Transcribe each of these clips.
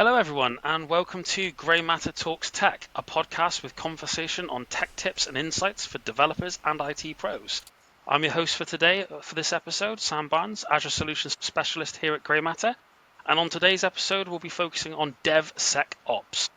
Hello, everyone, and welcome to Grey Matter Talks Tech, a podcast with conversation on tech tips and insights for developers and IT pros. I'm your host for today, for this episode, Sam Barnes, Azure Solutions Specialist here at Grey Matter. And on today's episode, we'll be focusing on DevSecOps.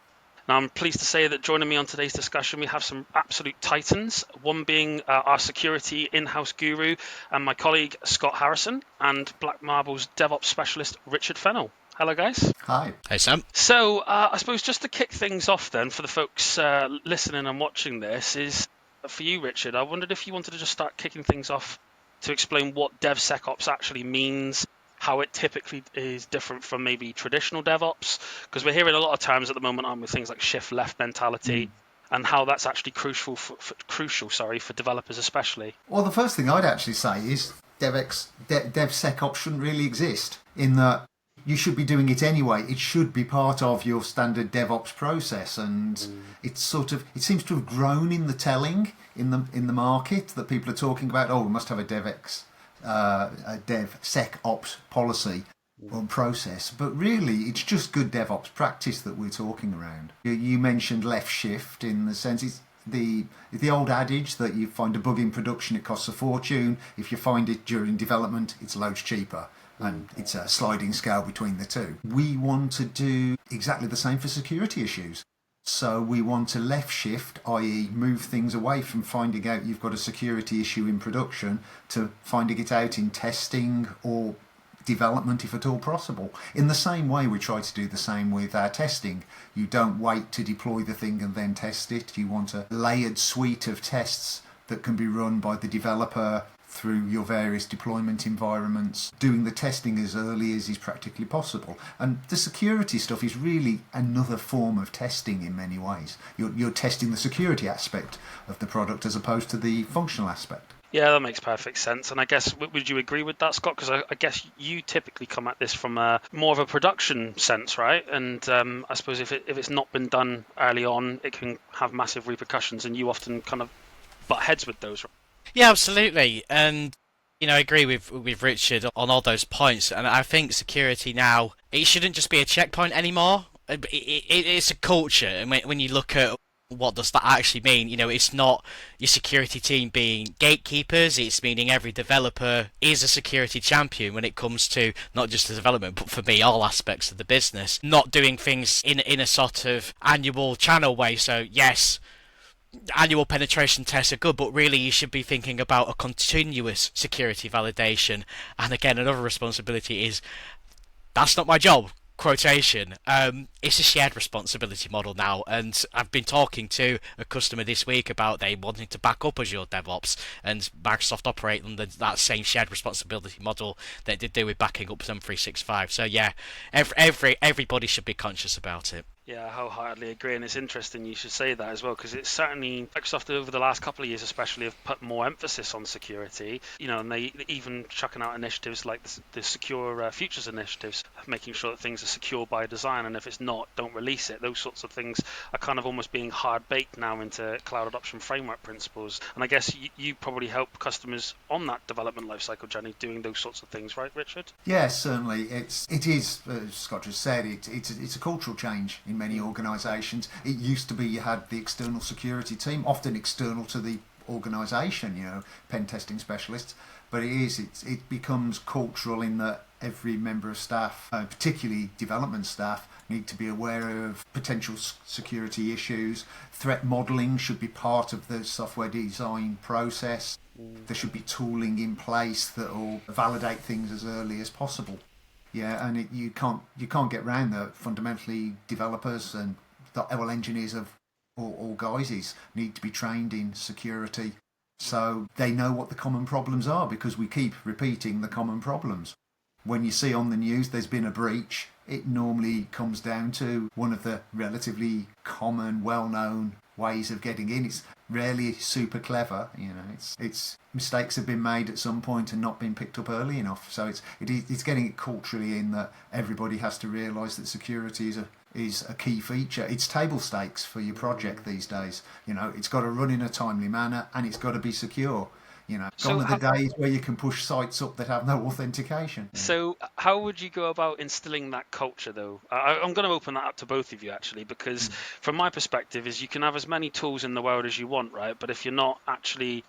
Now, I'm pleased to say that joining me on today's discussion, we have some absolute titans, one being our security in-house guru and my colleague, Scott Harrison, and Black Marble's DevOps specialist, Richard Fennell. Hello, guys. Hi. Hey, Sam. So, I suppose just to kick things off then, for the folks listening and watching this, is for you, Richard. I wondered if you wanted to just start kicking things off to explain what DevSecOps actually means, how it typically is different from maybe traditional DevOps, because we're hearing a lot of times at the moment, aren't we, things like shift left mentality, and how that's actually crucial for developers especially. Well, the first thing I'd actually say is DevSecOps shouldn't really exist, in that you should be doing it anyway. It should be part of your standard DevOps process, and it seems to have grown in the telling in the market that people are talking about. Oh, we must have a DevSecOps policy or process, but really it's just good DevOps practice that we're talking around. You mentioned left shift, in the sense it's the old adage that you find a bug in production, it costs a fortune. If you find it during development, it's loads cheaper. And it's a sliding scale between the two. We want to do exactly the same for security issues. So we want to left shift, i.e. move things away from finding out you've got a security issue in production to finding it out in testing or development, if at all possible. In the same way, we try to do the same with our testing. You don't wait to deploy the thing and then test it. You want a layered suite of tests that can be run by the developer through your various deployment environments, doing the testing as early as is practically possible. And the security stuff is really another form of testing in many ways. You're testing the security aspect of the product as opposed to the functional aspect. Yeah, that makes perfect sense. And I guess, would you agree with that, Scott? Because I guess you typically come at this from more of a production sense, right? And I suppose if it's not been done early on, it can have massive repercussions, and you often kind of butt heads with those, right? Yeah, absolutely. And, I agree with Richard on all those points. And I think security now, it shouldn't just be a checkpoint anymore. It's a culture. And when you look at what does that actually mean, it's not your security team being gatekeepers. It's meaning every developer is a security champion when it comes to not just the development, but for me, all aspects of the business. Not doing things in a sort of annual channel way. So, yes, annual penetration tests are good, but really you should be thinking about a continuous security validation. And again, another responsibility is, that's not my job, quotation. It's a shared responsibility model now, and I've been talking to a customer this week about they wanting to back up Azure DevOps, and Microsoft operate under that same shared responsibility model that they do with backing up some 365. So yeah, everybody should be conscious about it. Yeah, I wholeheartedly agree, and it's interesting you should say that as well, because it's certainly Microsoft over the last couple of years especially have put more emphasis on security, and they even chucking out initiatives like the Secure Futures initiatives, making sure that things are secure by design, and if it's not, don't release it. Those sorts of things are kind of almost being hard-baked now into cloud adoption framework principles, and I guess you probably help customers on that development lifecycle journey doing those sorts of things, right, Richard? Yes, certainly. It is, as Scott just said, it's a cultural change in many organisations. It used to be you had the external security team, often external to the organisation, pen testing specialists, but it becomes cultural in that every member of staff, particularly development staff, need to be aware of potential security issues. Threat modelling should be part of the software design process. There should be tooling in place that will validate things as early as possible. Yeah, and you can't get around that. Fundamentally, developers and engineers of all guises need to be trained in security, so they know what the common problems are, because we keep repeating the common problems. When you see on the news there's been a breach, it normally comes down to one of the relatively common, well-known ways of getting in. It's rarely super clever, it's mistakes have been made at some point and not been picked up early enough. So it's getting it culturally in that everybody has to realise that security is a key feature. It's table stakes for your project these days. It's got to run in a timely manner and it's got to be secure. So Gone are the days where you can push sites up that have no authentication. So, how would you go about instilling that culture, though? I'm going to open that up to both of you, actually, because from my perspective, is you can have as many tools in the world as you want, right? But if you're not actually,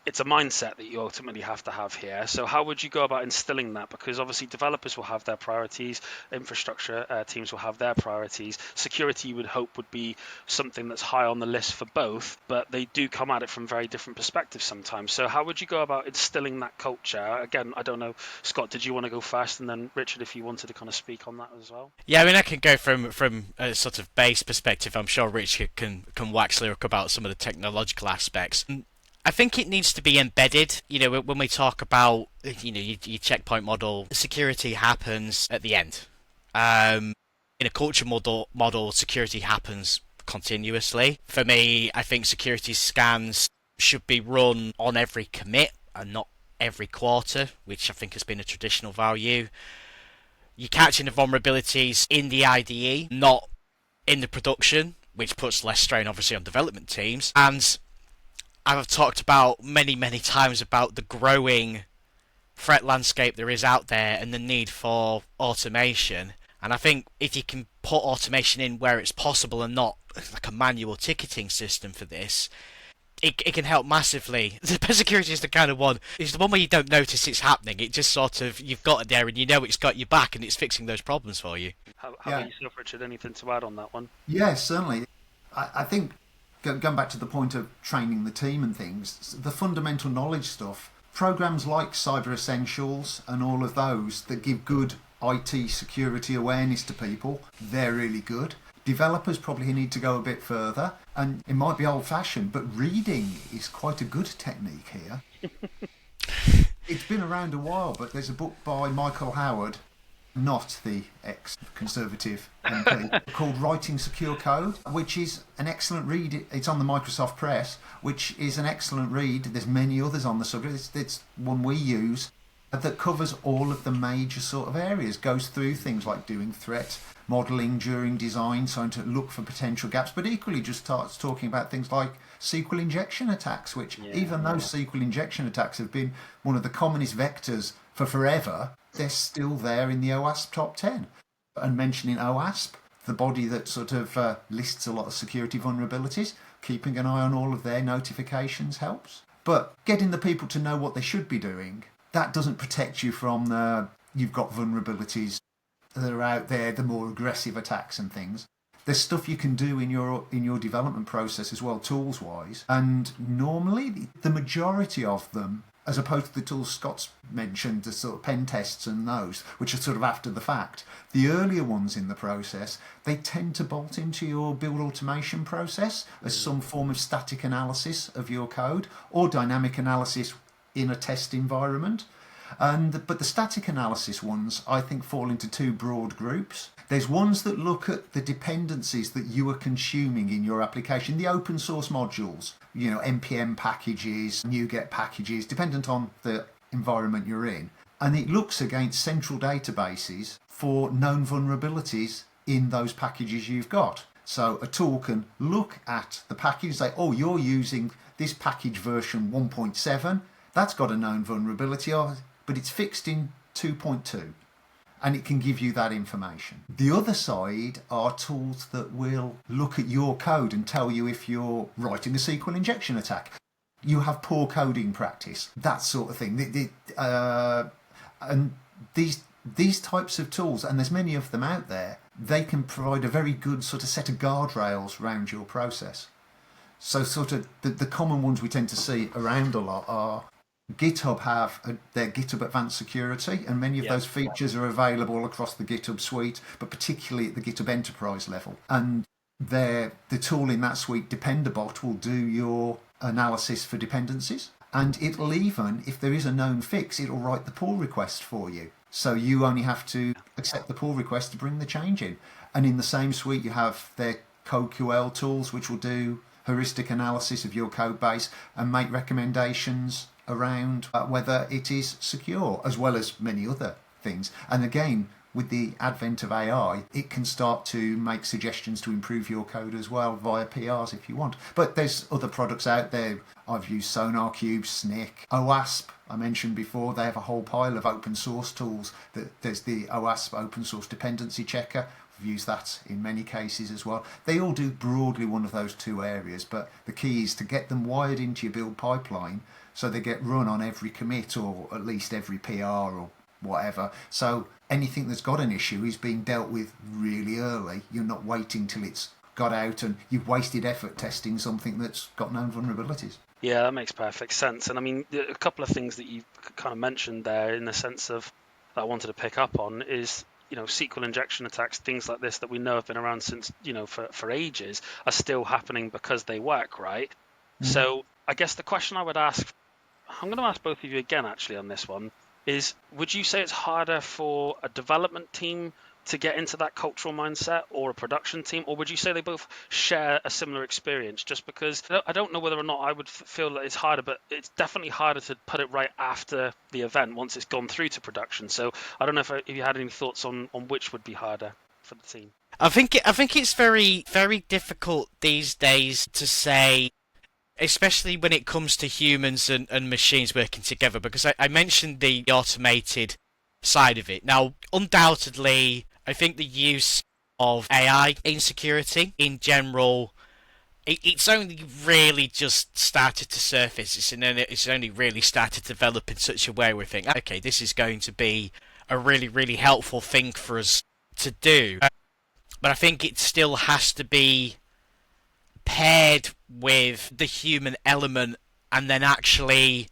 it's a mindset that you ultimately have to have here. So, how would you go about instilling that? Because obviously, developers will have their priorities, infrastructure teams will have their priorities. Security, you would hope, would be something that's high on the list for both, but they do come at it from very different perspectives sometimes. So, how would you go about instilling that culture? Again, I don't know, Scott, did you want to go first, and then Richard, if you wanted to kind of speak on that as well? Yeah, I mean, I can go from a sort of base perspective. I'm sure Richard can wax lyric about some of the technological aspects. I think it needs to be embedded. When we talk about your checkpoint model, security happens at the end. In a culture model, security happens continuously. For me, I think security scans should be run on every commit and not every quarter, which I think has been a traditional value. You're catching the vulnerabilities in the IDE, not in the production, which puts less strain obviously on development teams. And I've talked about many times about the growing threat landscape there is out there and the need for automation. And I think if you can put automation in where it's possible and not like a manual ticketing system for this, it can help massively. The best security is the kind of one, it's the one where you don't notice it's happening. It just sort of, you've got it there and you know it's got your back and it's fixing those problems for you. How about yourself, Richard? Anything to add on that one? Yeah, certainly. I think going back to the point of training the team and things, the fundamental knowledge stuff, programs like Cyber Essentials and all of those that give good IT security awareness to people, they're really good. Developers probably need to go a bit further, and it might be old-fashioned, but reading is quite a good technique here. It's been around a while, but there's a book by Michael Howard, not the ex-Conservative MP, called Writing Secure Code, which is an excellent read. It's on the Microsoft Press, which is an excellent read. There's many others on the subject. It's one we use that covers all of the major sort of areas, goes through things like doing threat modelling during design, trying to look for potential gaps, but equally just starts talking about things like SQL injection attacks, which even though SQL injection attacks have been one of the commonest vectors for forever, they're still there in the OWASP top 10. And mentioning OWASP, the body that sort of lists a lot of security vulnerabilities, keeping an eye on all of their notifications helps. But getting the people to know what they should be doing, that doesn't protect you from you've got vulnerabilities that are out there, the more aggressive attacks and things. There's stuff you can do in your development process as well, tools-wise. And normally, the majority of them, as opposed to the tools Scott's mentioned, the sort of pen tests and those, which are sort of after the fact, the earlier ones in the process, they tend to bolt into your build automation process as some form of static analysis of your code or dynamic analysis in a test environment. But the static analysis ones, I think, fall into two broad groups. There's ones that look at the dependencies that you are consuming in your application, the open source modules, npm packages, NuGet packages, dependent on the environment you're in. And it looks against central databases for known vulnerabilities in those packages you've got. So a tool can look at the package and say, oh, you're using this package version 1.7, that's got a known vulnerability, but it's fixed in 2.2. And it can give you that information. The other side are tools that will look at your code and tell you if you're writing a SQL injection attack. You have poor coding practice, that sort of thing. And these types of tools, and there's many of them out there, they can provide a very good sort of set of guardrails around your process. So sort of the common ones we tend to see around a lot are GitHub have their GitHub Advanced Security, and many of those features are available across the GitHub suite, but particularly at the GitHub Enterprise level. And the tool in that suite, Dependabot, will do your analysis for dependencies. And it'll even, if there is a known fix, it'll write the pull request for you. So you only have to accept the pull request to bring the change in. And in the same suite, you have their CodeQL tools, which will do heuristic analysis of your code base and make recommendations around whether it is secure, as well as many other things. And again, with the advent of AI, it can start to make suggestions to improve your code as well via PRs if you want. But there's other products out there. I've used SonarQube, Snick, OWASP. I mentioned before, they have a whole pile of open source tools. There's the OWASP open source dependency checker. I've used that in many cases as well. They all do broadly one of those two areas, but the key is to get them wired into your build pipeline so they get run on every commit or at least every PR or whatever. So anything that's got an issue is being dealt with really early. You're not waiting till it's got out and you've wasted effort testing something that's got known vulnerabilities. Yeah, that makes perfect sense. And I mean, a couple of things that you kind of mentioned there in the sense of that I wanted to pick up on is, SQL injection attacks, things like this that we know have been around since, for ages, are still happening because they work, right? Mm-hmm. So I guess the question I would ask, I'm going to ask both of you again, actually, on this one, is would you say it's harder for a development team to get into that cultural mindset or a production team, or would you say they both share a similar experience? Just because I don't know whether or not I would feel that it's harder, but it's definitely harder to put it right after the event once it's gone through to production. So I don't know if you had any thoughts on which would be harder for the team. I think it's very, very difficult these days to say, especially when it comes to humans and machines working together, because I mentioned the automated side of it. Now, undoubtedly, I think the use of AI in security in general, it's only really just started to surface. It's only really started to develop in such a way where we think, okay, this is going to be a really, really helpful thing for us to do. But I think it still has to be paired with the human element and then actually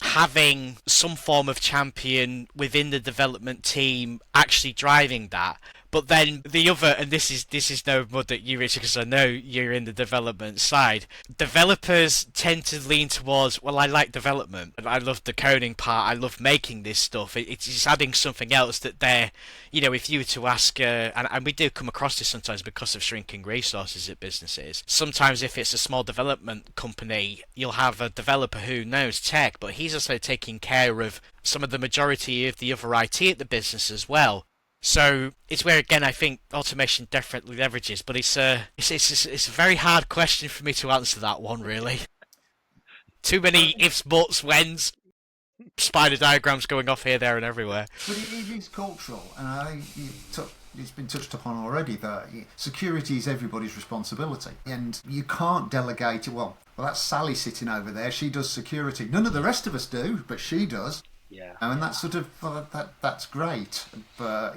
having some form of champion within the development team actually driving that. But then the other, and this is no mud at you, Richard, because I know you're in the development side. Developers tend to lean towards, well, I like development, and I love the coding part, I love making this stuff. It's just adding something else that they're, if you were to ask, and we do come across this sometimes because of shrinking resources at businesses. Sometimes if it's a small development company, you'll have a developer who knows tech, but he's also taking care of some of the majority of the other IT at the business as well. So it's where, again, I think automation definitely leverages, but it's a very hard question for me to answer that one, really. Too many ifs, buts, whens, spider diagrams going off here, there, and everywhere. But it is cultural, and I think it's been touched upon already that security is everybody's responsibility, and you can't delegate it. Well, that's Sally sitting over there. She does security. None of the rest of us do, but she does. Yeah. And that's sort of that's great, but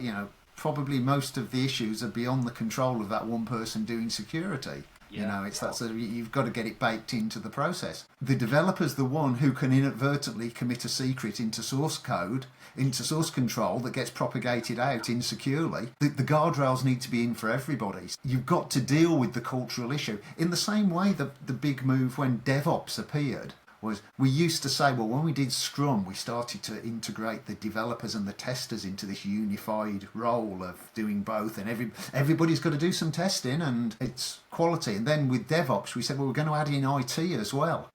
probably most of the issues are beyond the control of that one person doing security. Yeah. It's that sort of, you've got to get it baked into the process. The developer's the one who can inadvertently commit a secret into source code, into source control that gets propagated out insecurely. The guardrails need to be in for everybody. You've got to deal with the cultural issue. In the same way the big move when DevOps appeared was, we used to say, well, when we did Scrum, we started to integrate the developers and the testers into this unified role of doing both, and everybody's got to do some testing and it's quality. And then with DevOps, we said, well, we're going to add in IT as well.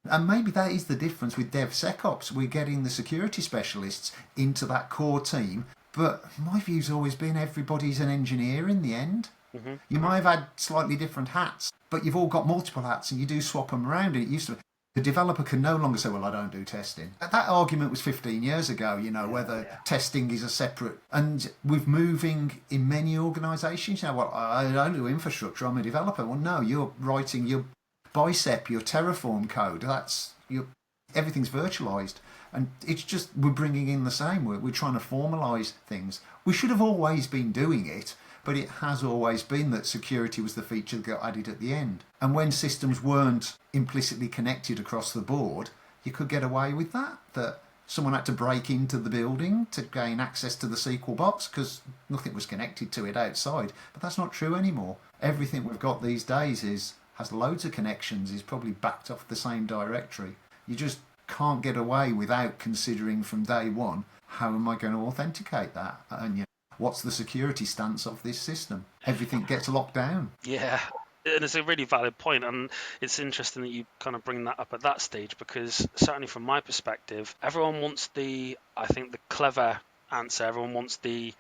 And maybe that is the difference with DevSecOps. We're getting the security specialists into that core team, but my view's always been everybody's an engineer in the end. Mm-hmm. You might have had slightly different hats, but you've all got multiple hats and you do swap them around. And it used to, the developer can no longer say, well, I don't do testing. That argument was 15 years ago, whether testing is a separate... And with moving in many organisations, well, I don't do infrastructure, I'm a developer. Well, no, you're writing your Bicep, your Terraform code. Everything's virtualised. And it's just, we're bringing in the same. We're trying to formalise things. We should have always been doing it, but it has always been that security was the feature that got added at the end. And when systems weren't implicitly connected across the board, you could get away with that someone had to break into the building to gain access to the SQL box because nothing was connected to it outside. But that's not true anymore. Everything we've got these days has loads of connections, is probably backed off the same directory. You just can't get away without considering from day one, how am I going to authenticate that? And what's the security stance of this system? Everything gets locked down. Yeah, and it's a really valid point, and it's interesting that you kind of bring that up at that stage, because certainly from my perspective, everyone wants the clever answer. Everyone wants the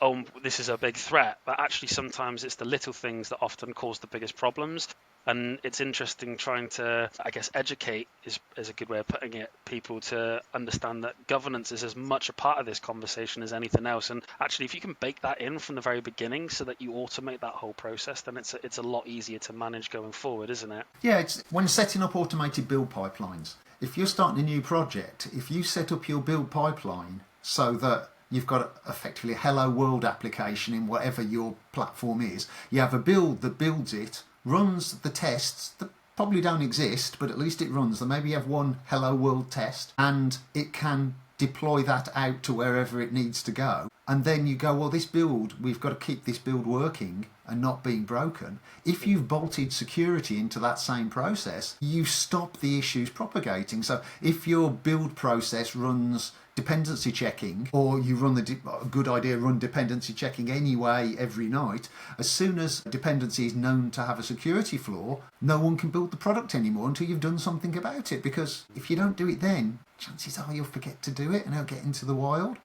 oh, this is a big threat, but actually sometimes it's the little things that often cause the biggest problems. And it's interesting trying to, I guess, educate is a good way of putting it, people to understand that governance is as much a part of this conversation as anything else. And actually, if you can bake that in from the very beginning so that you automate that whole process, then it's a lot easier to manage going forward, isn't it? Yeah, it's when setting up automated build pipelines. If you're starting a new project, if you set up your build pipeline so that you've got effectively a hello world application in whatever your platform is, you have a build that builds it, runs the tests that probably don't exist, but at least it runs them. Maybe you have one hello world test and it can deploy that out to wherever it needs to go. And then you go, well, this build, we've got to keep this build working and not being broken. If you've bolted security into that same process, you stop the issues propagating. So if your build process runs dependency checking, or you run run dependency checking anyway every night, as soon as a dependency is known to have a security flaw, no one can build the product anymore until you've done something about it. Because if you don't do it then, chances are you'll forget to do it and it'll get into the wild.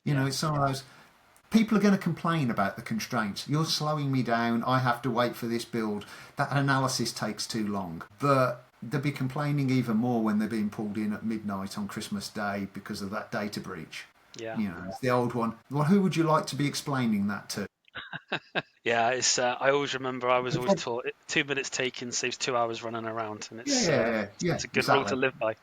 You know, it's some of those. People are going to complain about the constraints. You're slowing me down. I have to wait for this build. That analysis takes too long. But they'll be complaining even more when they're being pulled in at midnight on Christmas Day because of that data breach. Yeah. You know, it's the old one. Well, who would you like to be explaining that to? Yeah, it's. I always remember I was always taught 2 minutes taken saves 2 hours running around, and it's it's a good rule to live by.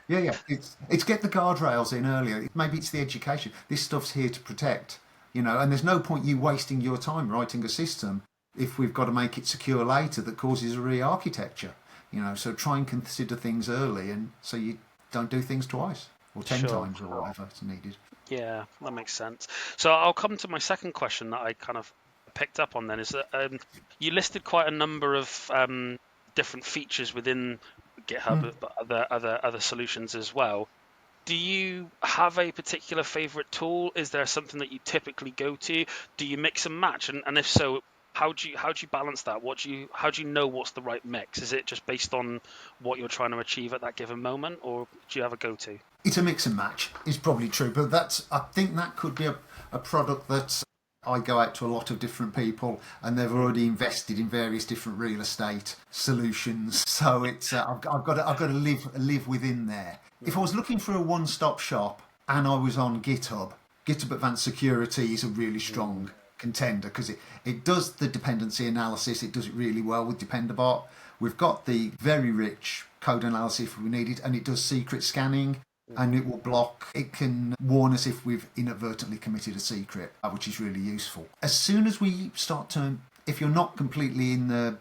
Yeah. It's get the guardrails in earlier. Maybe it's the education. This stuff's here to protect. You know, and there's no point you wasting your time writing a system if we've got to make it secure later that causes a re-architecture. You know, so try and consider things early, and so you don't do things twice or 10 times or whatever it's needed. Yeah, that makes sense. So I'll come to my second question that I kind of picked up on then, is that you listed quite a number of different features within GitHub, but other solutions as well. Do you have a particular favorite tool? Is there something that you typically go to? Do you mix and match? And if so, how do you balance that? How do you know what's the right mix? Is it just based on what you're trying to achieve at that given moment, or do you have a go-to? It's a mix and match, is probably true, but I think that could be a product that I go out to a lot of different people, and they've already invested in various different real estate solutions. So it's I've got to live within there. If I was looking for a one-stop shop and I was on GitHub Advanced Security is a really strong contender because it does the dependency analysis. It does it really well with Dependabot. We've got the very rich code analysis if we need it, and it does secret scanning. And it will block. It can warn us if we've inadvertently committed a secret, which is really useful. As soon as we start to, if you're not completely in the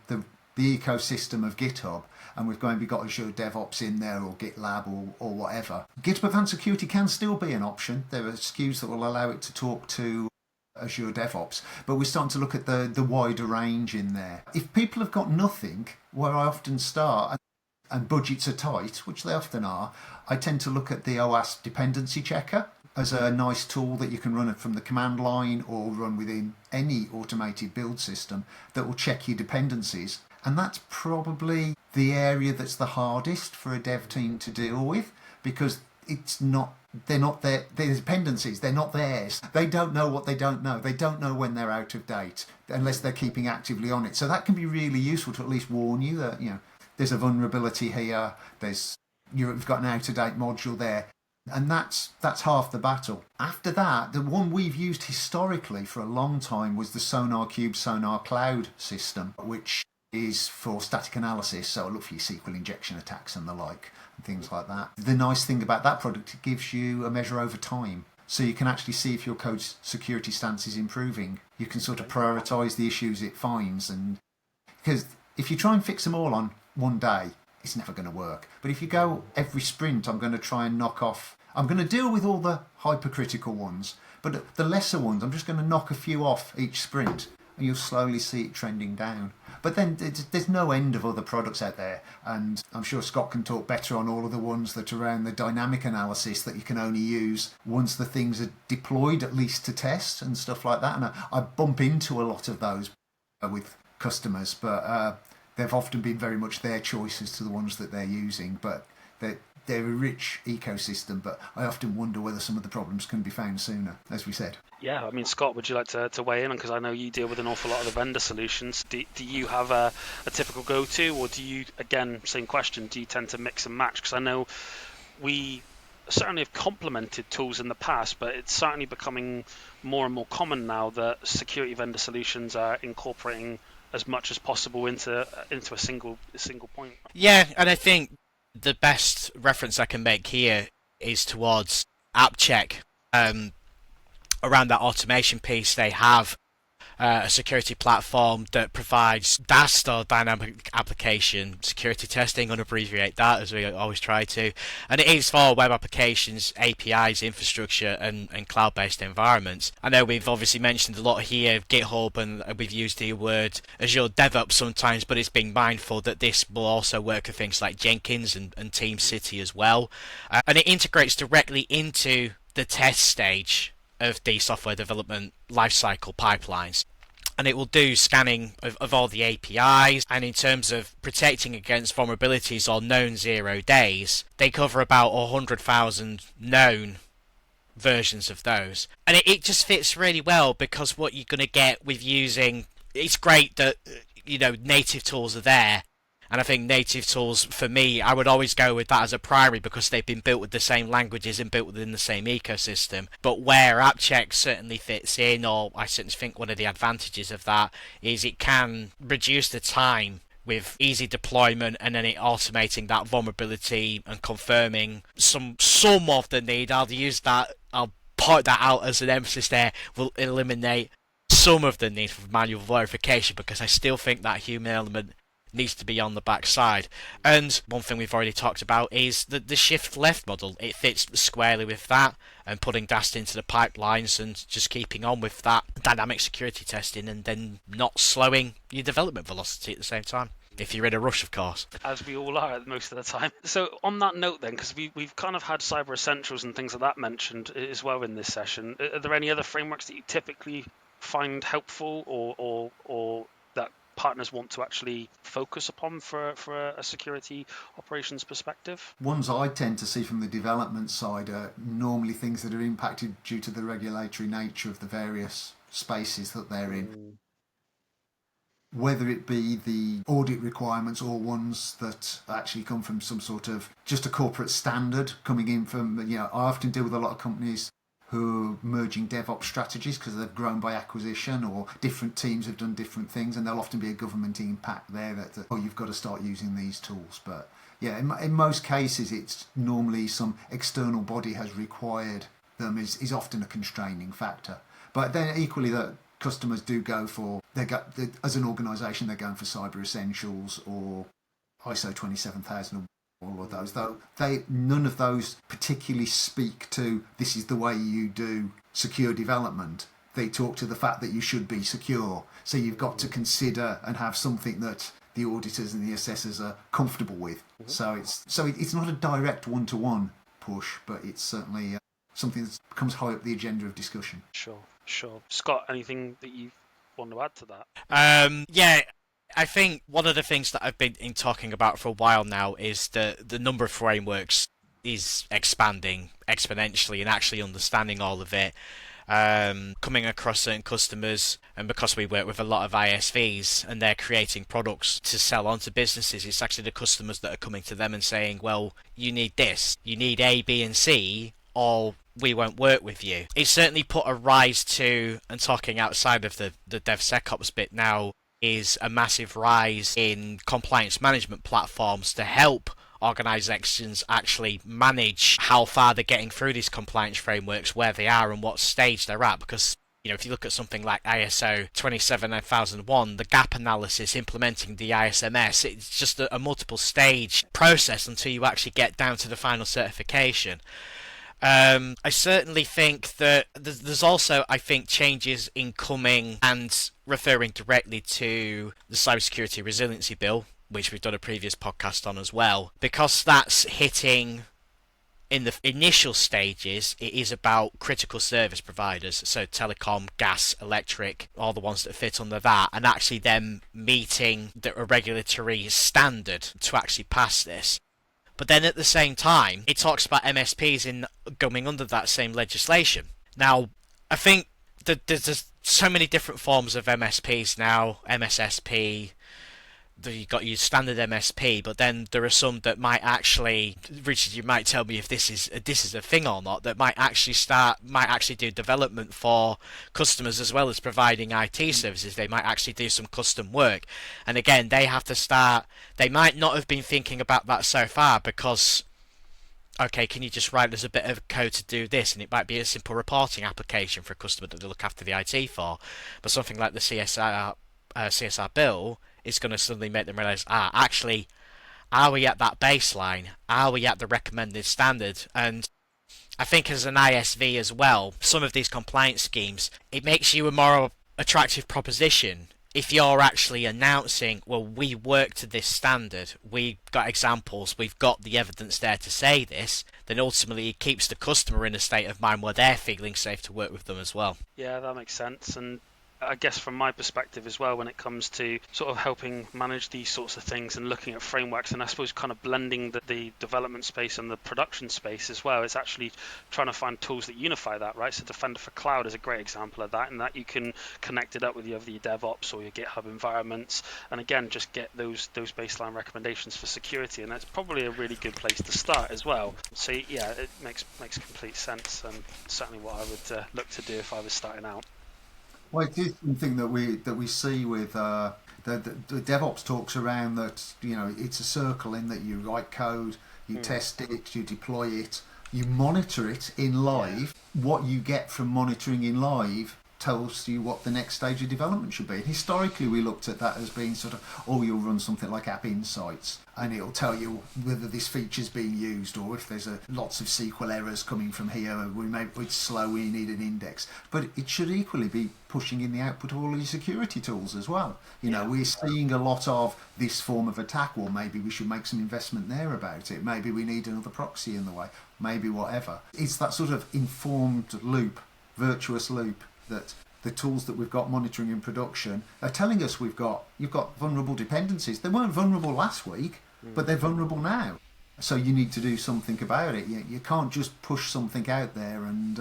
ecosystem of GitHub, and we've got Azure DevOps in there or GitLab or whatever, GitHub Advanced Security can still be an option. There are SKUs that will allow it to talk to Azure DevOps, but we're starting to look at the wider range in there. If people have got nothing, where I often start, and budgets are tight, which they often are, I tend to look at the OWASP dependency checker as a nice tool that you can run it from the command line or run within any automated build system that will check your dependencies. And that's probably the area that's the hardest for a dev team to deal with, because they're not their dependencies, they're not theirs. They don't know what they don't know. They don't know when they're out of date unless they're keeping actively on it. So that can be really useful to at least warn you that, you know, there's a vulnerability here, you've got an out-of-date module there, and that's half the battle. After that, the one we've used historically for a long time was the SonarQube Sonar Cloud system, which is for static analysis, so look for your SQL injection attacks and the like, and things like that. The nice thing about that product, it gives you a measure over time, so you can actually see if your code's security stance is improving. You can sort of prioritise the issues it finds, and because if you try and fix them all on one day, it's never going to work. But if you go every sprint, I'm going to try and I'm going to deal with all the hypercritical ones, but the lesser ones, I'm just going to knock a few off each sprint, and you'll slowly see it trending down. But then there's no end of other products out there, and I'm sure Scott can talk better on all of the ones that are around the dynamic analysis that you can only use once the things are deployed, at least to test and stuff like that. And I bump into a lot of those with customers, but they've often been very much their choice as to the ones that they're using, but they're a rich ecosystem, but I often wonder whether some of the problems can be found sooner, as we said. Yeah, I mean, Scott, would you like to weigh in? Because I know you deal with an awful lot of the vendor solutions. Do you have a typical go-to, or do you, again, same question, do you tend to mix and match? Because I know we certainly have complemented tools in the past, but it's certainly becoming more and more common now that security vendor solutions are incorporating as much as possible into a single point. Yeah, and I think the best reference I can make here is towards AppCheck. Around that automation piece, they have a security platform that provides DAST, or dynamic application security testing, and abbreviate that as we always try to. And it is for web applications, APIs, infrastructure, and cloud-based environments. I know we've obviously mentioned a lot here GitHub, and we've used the word Azure DevOps sometimes, but it's being mindful that this will also work with things like Jenkins and TeamCity as well. And it integrates directly into the test stage of the software development lifecycle pipelines. And it will do scanning of all the APIs, and in terms of protecting against vulnerabilities or known 0 days, they cover about 100,000 known versions of those. And it just fits really well, because what you're going to get with using, it's great that native tools are there. And I think native tools, for me, I would always go with that as a primary, because they've been built with the same languages and built within the same ecosystem. But where AppCheck certainly fits in, or I certainly think one of the advantages of that, is it can reduce the time with easy deployment, and then it automating that vulnerability and confirming some of the need. I'll point that out as an emphasis there, will eliminate some of the need for manual verification, because I still think that human element needs to be on the backside. And one thing we've already talked about is the shift left model. It fits squarely with that, and putting DAST into the pipelines and just keeping on with that dynamic security testing, and then not slowing your development velocity at the same time. If you're in a rush, of course. As we all are most of the time. So on that note then, because we've kind of had Cyber Essentials and things like that mentioned as well in this session, are there any other frameworks that you typically find helpful or that partners want to actually focus upon for a security operations perspective? Ones I tend to see from the development side are normally things that are impacted due to the regulatory nature of the various spaces that they're in. Whether it be the audit requirements or ones that actually come from some sort of just a corporate standard coming in from, I often deal with a lot of companies who are merging DevOps strategies because they've grown by acquisition, or different teams have done different things, and there'll often be a government impact there that you've got to start using these tools. But yeah, in most cases, it's normally some external body has required them is often a constraining factor. But then equally, that customers do go for, as an organisation, they're going for Cyber Essentials or ISO 27000, all of those, though none of those particularly speak to this is the way you do secure development. They talk to the fact that you should be secure. So you've got to consider and have something that the auditors and the assessors are comfortable with. So it's not a direct one-to-one push, but it's certainly something that comes high up the agenda of discussion. Sure. Scott, anything that you want to add to that? Yeah. I think one of the things that I've been talking about for a while now is the number of frameworks is expanding exponentially, and actually understanding all of it, coming across certain customers, and because we work with a lot of ISVs and they're creating products to sell on to businesses, it's actually the customers that are coming to them and saying, well, you need this, you need A, B and C, or we won't work with you. It's certainly put a rise to, and talking outside of the DevSecOps bit now, is a massive rise in compliance management platforms to help organisations actually manage how far they're getting through these compliance frameworks, where they are and what stage they're at. Because if you look at something like ISO 27001, the gap analysis implementing the ISMS, it's just a multiple stage process until you actually get down to the final certification. I certainly think that there's also, changes incoming, and referring directly to the Cybersecurity Resiliency Bill, which we've done a previous podcast on as well, because that's hitting in the initial stages. It is about critical service providers, so telecom, gas, electric, all the ones that fit under that, and actually them meeting a regulatory standard to actually pass this. But then at the same time, it talks about MSPs in going under that same legislation. Now, I think that there's so many different forms of MSPs now, MSSP. You've got your standard MSP, but then there are some that might actually, Richard, you might tell me if this is a thing or not, that might actually do development for customers as well as providing IT services. They might actually do some custom work, and again, they have to start. They might not have been thinking about that so far because, okay, can you just write us a bit of code to do this? And it might be a simple reporting application for a customer that they look after the IT for, but something like the CSR bill is going to suddenly make them realise, actually, are we at that baseline? Are we at the recommended standard? And I think as an ISV as well, some of these compliance schemes, it makes you a more attractive proposition if you're actually announcing, well, we work to this standard, we've got examples, we've got the evidence there to say this, then ultimately it keeps the customer in a state of mind where they're feeling safe to work with them as well. Yeah, that makes sense. And I guess from my perspective as well, when it comes to sort of helping manage these sorts of things and looking at frameworks, and I suppose kind of blending the development space and the production space as well, it's actually trying to find tools that unify that, right? So Defender for Cloud is a great example of that, in that you can connect it up with your DevOps or your GitHub environments, and again, just get those baseline recommendations for security, and that's probably a really good place to start as well. So yeah, it makes complete sense, and certainly what I would look to do if I was starting out. Well, it is something that we see with the DevOps talks around that, it's a circle in that you write code, you test it, you deploy it, you monitor it in live. What you get from monitoring in live tells you what the next stage of development should be. And historically, we looked at that as being sort of, you'll run something like App Insights, and it'll tell you whether this feature's being used, or if there's lots of SQL errors coming from here, it's slow, we need an index. But it should equally be pushing in the output of all of your security tools as well. We're seeing a lot of this form of attack, well, maybe we should make some investment there about it, maybe we need another proxy in the way, maybe whatever. It's that sort of informed loop, virtuous loop, that the tools that we've got monitoring in production are telling us you've got vulnerable dependencies. They weren't vulnerable last week, but they're vulnerable now. So you need to do something about it. You can't just push something out there and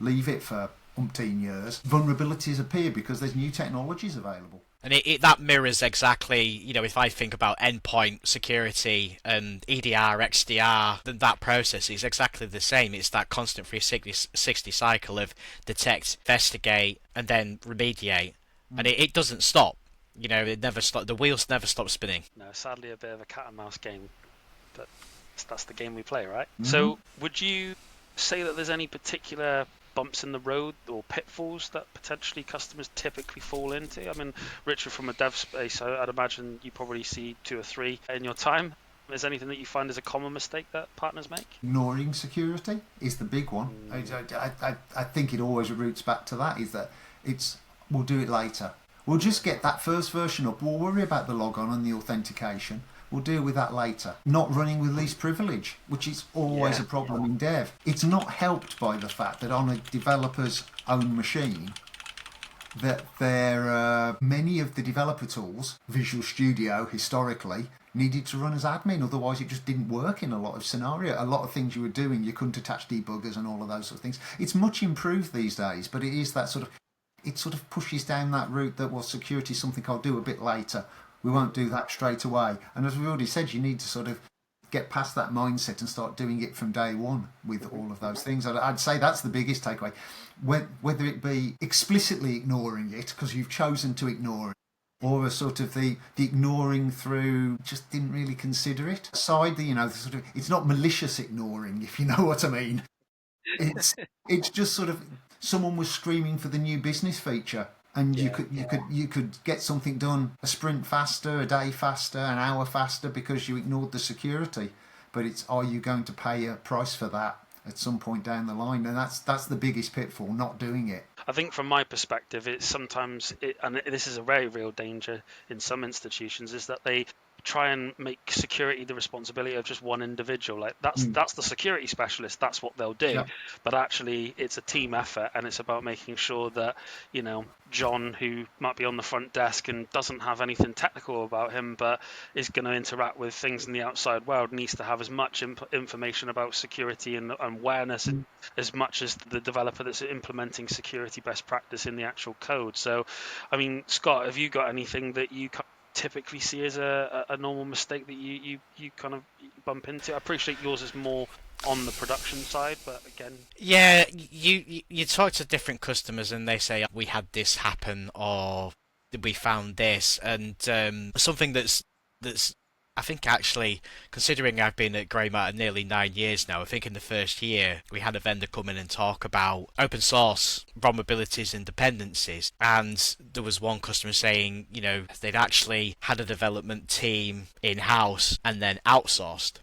leave it for umpteen years. Vulnerabilities appear because there's new technologies available. And that mirrors exactly, if I think about endpoint security and EDR, XDR, then that process is exactly the same. It's that constant 360 cycle of detect, investigate, and then remediate. And it doesn't stop. It never stop. The wheels never stop spinning. No, sadly a bit of a cat and mouse game, but that's the game we play, right? So would you say that there's any particular bumps in the road or pitfalls that potentially customers typically fall into? I mean, Richard, from a dev space, I'd imagine you probably see 2 or 3 in your time. Is there anything that you find is a common mistake that partners make? Ignoring security is the big one. I think it always roots back to that, is that we'll do it later. We'll just get that first version up. We'll worry about the logon and the authentication. We'll deal with that later. Not running with least privilege, which is always a problem in dev. It's not helped by the fact that on a developer's own machine, that many of the developer tools, Visual Studio historically, needed to run as admin, otherwise it just didn't work in a lot of scenarios. A lot of things you were doing, you couldn't attach debuggers and all of those sort of things. It's much improved these days, but it is that it sort of pushes down that route that, well, security is something I'll do a bit later. We won't do that straight away. And as we already said, you need to sort of get past that mindset and start doing it from day one with all of those things. I'd say that's the biggest takeaway. Whether it be explicitly ignoring it because you've chosen to ignore it, or a sort of the ignoring through just didn't really consider it. Aside it's not malicious ignoring, if you know what I mean. It's just sort of someone was screaming for the new business feature. And you could get something done a sprint faster, a day faster, an hour faster because you ignored the security. But are you going to pay a price for that at some point down the line? And that's the biggest pitfall, not doing it. I think from my perspective, it's sometimes, and this is a very real danger in some institutions, is that they try and make security the responsibility of just one individual. Like that's the security specialist, that's what they'll do. Yeah. But actually it's a team effort, and it's about making sure that, you know, John, who might be on the front desk and doesn't have anything technical about him but is going to interact with things in the outside world, needs to have as much information about security and awareness as much as the developer that's implementing security best practice in the actual code. So I mean, Scott, have you got anything that you typically see as a normal mistake that you kind of bump into? I appreciate yours is more on the production side, but again, Yeah, you talk to different customers and they say we had this happen or we found this, and something that's I think actually, considering I've been at Grey Matter nearly 9 years now, I think in the first year we had a vendor come in and talk about open source vulnerabilities and dependencies, and there was one customer saying, you know, they'd actually had a development team in house and then outsourced,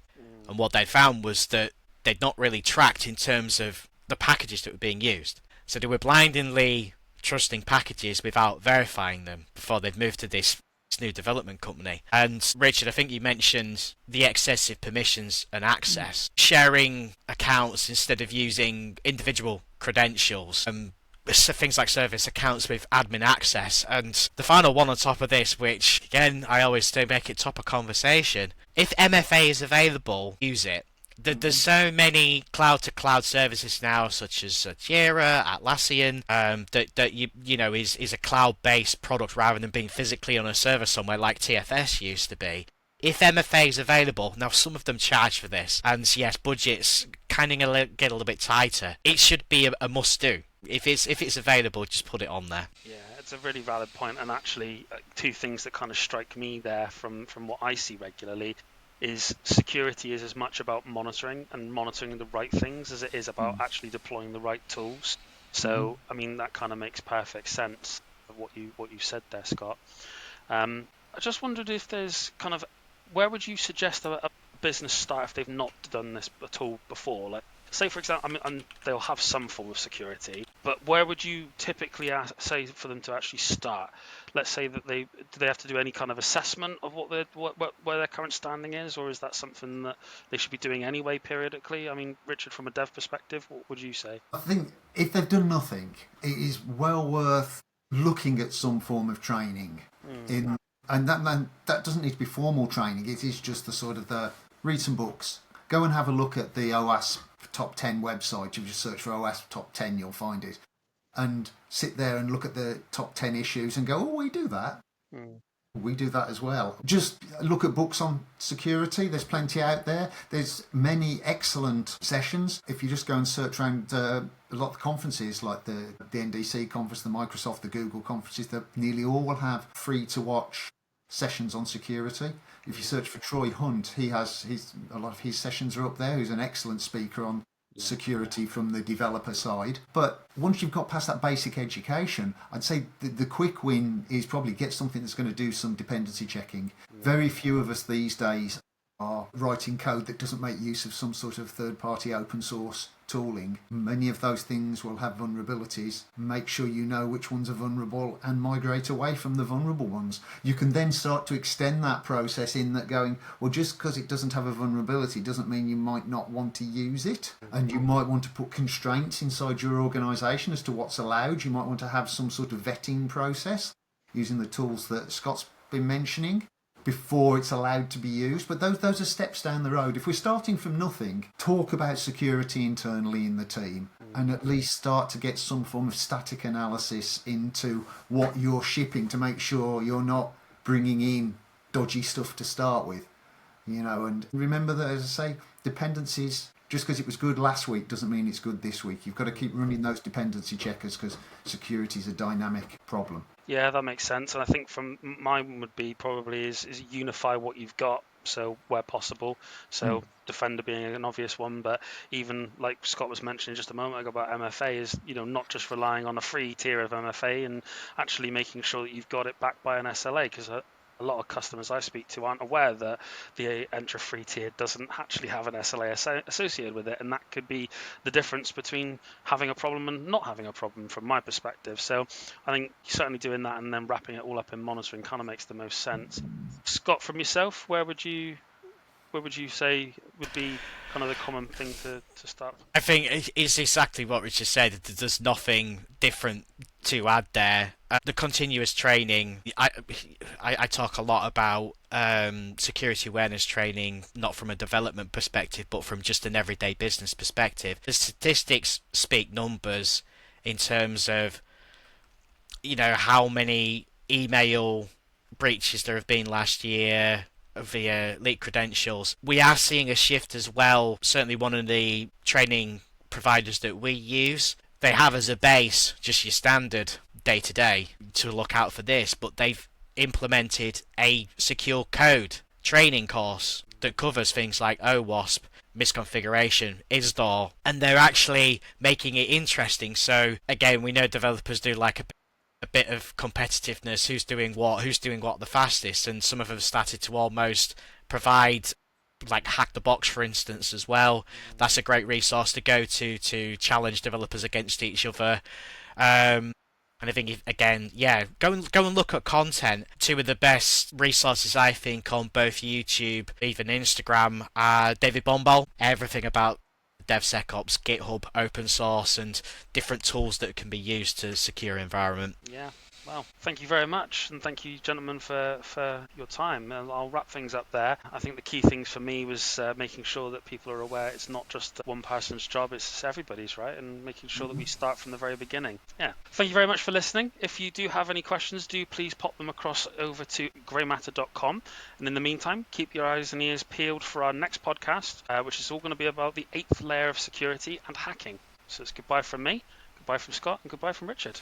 and what they found was that they'd not really tracked in terms of the packages that were being used. So they were blindly trusting packages without verifying them before they'd moved to this new development company. And Richard, I think you mentioned the excessive permissions and access, sharing accounts instead of using individual credentials, and things like service accounts with admin access. And the final one on top of this, which again I always say make it top of conversation, if MFA is available, use it. There's so many cloud-to-cloud services now, such as Jira, Atlassian, that you know is a cloud-based product rather than being physically on a server somewhere like TFS used to be. If MFA is available, now some of them charge for this, and yes, budgets kind of get a little bit tighter. It should be a must-do. If it's available, just put it on there. yeah, it's a really valid point. And actually, two things that kind of strike me there from what I see regularly is security is as much about monitoring and monitoring the right things as it is about actually deploying the right tools. So I mean, that kind of makes perfect sense of what you said there, Scott. I just wondered if there's kind of, where would you suggest a business start if they've not done this at all before? Like, say for example, I mean, they'll have some form of security, but where would you typically say for them to actually start? Let's say that do they have to do any kind of assessment of where their current standing is, or is that something that they should be doing anyway periodically? I mean, Richard, from a dev perspective, what would you say? I think if they've done nothing, it is well worth looking at some form of training. And that doesn't need to be formal training. It is just the sort of read some books, go and have a look at the OWASP top 10 website. If you just search for OWASP top 10, you'll find it. And sit there and look at the top 10 issues and go, oh, we do that. We do that as well. Just look at books on security. There's plenty out there. There's many excellent sessions. If you just go and search around a lot of the conferences, like the NDC conference, the Microsoft, the Google conferences, that nearly all will have free to watch sessions on security. If you search for Troy Hunt, a lot of his sessions are up there. He's an excellent speaker on security from the developer side. But once you've got past that basic education, I'd say the quick win is probably get something that's going to do some dependency checking. Very few of us these days are writing code that doesn't make use of some sort of third-party open source tooling. Many of those things will have vulnerabilities. Make sure you know which ones are vulnerable and migrate away from the vulnerable ones. You can then start to extend that process in that going, well, just because it doesn't have a vulnerability doesn't mean you might not want to use it. And you might want to put constraints inside your organization as to what's allowed. You might want to have some sort of vetting process using the tools that Scott's been mentioning before it's allowed to be used. But those are steps down the road. If we're starting from nothing, talk about security internally in the team and at least start to get some form of static analysis into what you're shipping to make sure you're not bringing in dodgy stuff to start with. You know, and remember that, as I say, dependencies, just because it was good last week doesn't mean it's good this week. You've got to keep running those dependency checkers because security is a dynamic problem. Yeah, that makes sense. And I think from mine would be probably is unify what you've got, so where possible. So Defender being an obvious one, but even like Scott was mentioning just a moment ago about MFA is, you know, not just relying on a free tier of MFA and actually making sure that you've got it backed by an SLA, because a a lot of customers I speak to aren't aware that the Entra free tier doesn't actually have an SLA associated with it, and that could be the difference between having a problem and not having a problem from my perspective. So I think certainly doing that and then wrapping it all up in monitoring kind of makes the most sense. Scott, from yourself, where would you say would be kind of the common thing to start? I think it's exactly what Richard said. There's nothing different to add there. The continuous training, I talk a lot about security awareness training, not from a development perspective, but from just an everyday business perspective. The statistics speak numbers in terms of, how many email breaches there have been last year via leaked credentials. We are seeing a shift as well. Certainly one of the training providers that we use, they have as a base just your standard day-to-day to look out for this, but they've implemented a secure code training course that covers things like OWASP, misconfiguration, ISDOR, and they're actually making it interesting. So again, we know developers do like a bit of competitiveness, who's doing what the fastest, and some of them have started to almost provide like Hack the Box, for instance, as well. That's a great resource to go to challenge developers against each other. And I think, go and look at content. Two of the best resources I think on both YouTube, even Instagram, are David Bombal. Everything about DevSecOps, GitHub, open source, and different tools that can be used to secure environment. Yeah. Well, thank you very much, and thank you, gentlemen, for your time. I'll wrap things up there. I think the key things for me was making sure that people are aware it's not just one person's job, it's everybody's, right? And making sure that we start from the very beginning. Yeah. Thank you very much for listening. If you do have any questions, do please pop them across over to greymatter.com. And in the meantime, keep your eyes and ears peeled for our next podcast, which is all going to be about the 8th layer of security and hacking. So it's goodbye from me, goodbye from Scott, and goodbye from Richard.